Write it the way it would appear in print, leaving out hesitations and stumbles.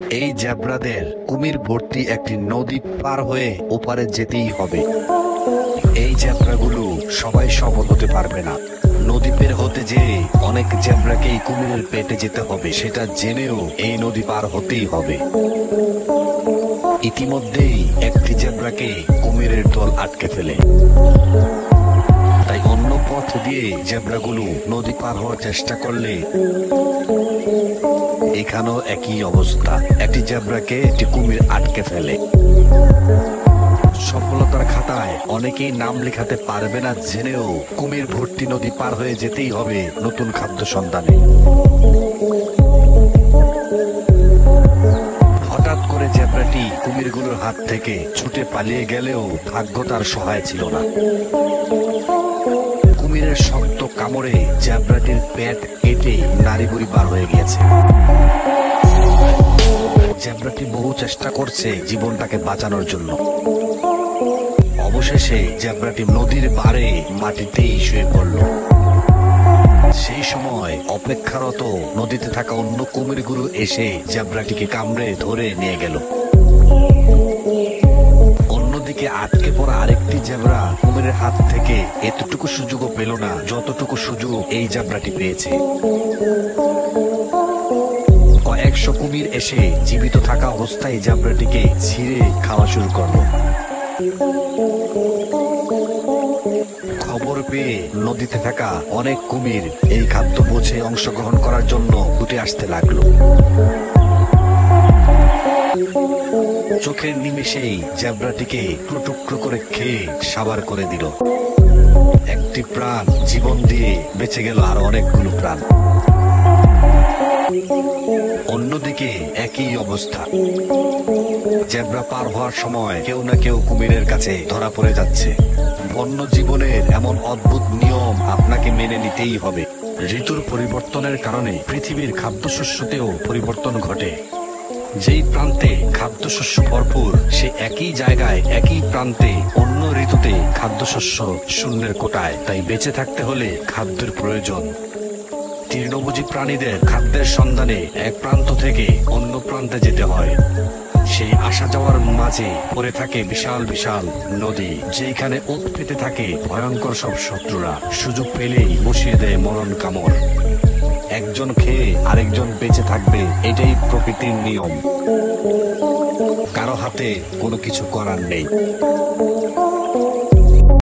এই জেব্রাদের কুমির ভর্তি একটি নদী পার হয়ে ওপারে যেতেই হবে। এই জেব্রাগুলো সবাই সফল হতে পারবে না। নদী পের হতে যে অনেক জেব্রাকেই কুমিরের পেটে যেতে হবে, সেটা জেনেও এই নদী পার হতেই হবে। ইতিমধ্যেই একটি জেব্রাকে কুমিরের দল আটকে ফেলে, তাই অন্য পথ দিয়ে জেব্রাগুলো নদী পার হওয়ার চেষ্টা করলে এখানেও একই অবস্থা। একটি জেব্রাকে একটি কুমির আটকে ফেলে। সফলতার খাতায় অনেকেই নাম লেখাতে পারবে না জেনেও কুমির ভর্তি নদী পার হয়ে যেতেই হবে নতুন খাদ্য সন্ধানে। হঠাৎ করে জেব্রাটি কুমিরগুলোর হাত থেকে ছুটে পালিয়ে গেলেও ভাগ্য তার সহায় ছিল না। কুমিরের শক্ত কামড়ে জেব্রাটির পেট কেটে নাড়িভুড়ি বার হয়ে গিয়েছে। জেব্রাটি বহু চেষ্টা করছে জীবনটাকে বাঁচানোর জন্য। অবশেষে জেব্রাটি নদীর পাড়ে মাটিতেই শুয়ে পড়ল। সেই সময় অপেক্ষারত নদীতে থাকা অন্য কুমিরগুলো এসে জেব্রাটিকে কামড়ে ধরে নিয়ে গেল। অন্যদিকে আটকে পড়া আরেকটি জেব্রা কুমিরের হাত থেকে এতটুকু সুযোগও পেল না যতটুকু সুযোগ এই জেব্রাটি পেয়েছে। কয়েকশো কুমির এসে জীবিত থাকা অবস্থায় জেব্রাটিকে ছিঁড়ে খাওয়া শুরু করলো। খবর পেয়ে নদীতে থাকা অনেক কুমির এই খাদ্য বোঝে অংশগ্রহণ করার জন্য ছুটে আসতে লাগলো। চোখের নিমেষেই জেব্রাটিকে টুকরো করে খেয়ে সাবার করে দিল। একটি প্রাণ জীবন দিয়ে বেঁচে গেল আর অনেকগুলো প্রাণ। অন্যদিকে একই অবস্থা। জেব্রা পার হওয়ার সময় কেউ না কেউ কুমিরের কাছে ধরা পড়ে যাচ্ছে। বন্য জীবনের এমন অদ্ভুত নিয়ম আপনাকে মেনে নিতেই হবে। ঋতুর পরিবর্তনের কারণে পৃথিবীর খাদ্যশস্যতেও পরিবর্তন ঘটে। যেই প্রান্তে খাদ্যশস্য ভরপুর, সে একই জায়গায় একই প্রান্তে অন্য ঋতুতে খাদ্যশস্য শূন্যের কোটায়। তাই বেঁচে থাকতে হলে খাদ্যের প্রয়োজন। তৃণভোজী প্রাণীদের খাদ্যের সন্ধানে এক প্রান্ত থেকে অন্য প্রান্তে যেতে হয়। সেই আসা যাওয়ার মাঝে পড়ে থাকে বিশাল বিশাল নদী, যেখানে ওত পেতে থাকে ভয়ঙ্কর সব শত্রুরা। সুযোগ পেলেই বসিয়ে দেয় মরণ কামড়। একজন খেয়ে আরেকজন বেঁচে থাকবে, এটাই প্রকৃতির নিয়ম। কারো হাতে কোনো কিছু করার নেই।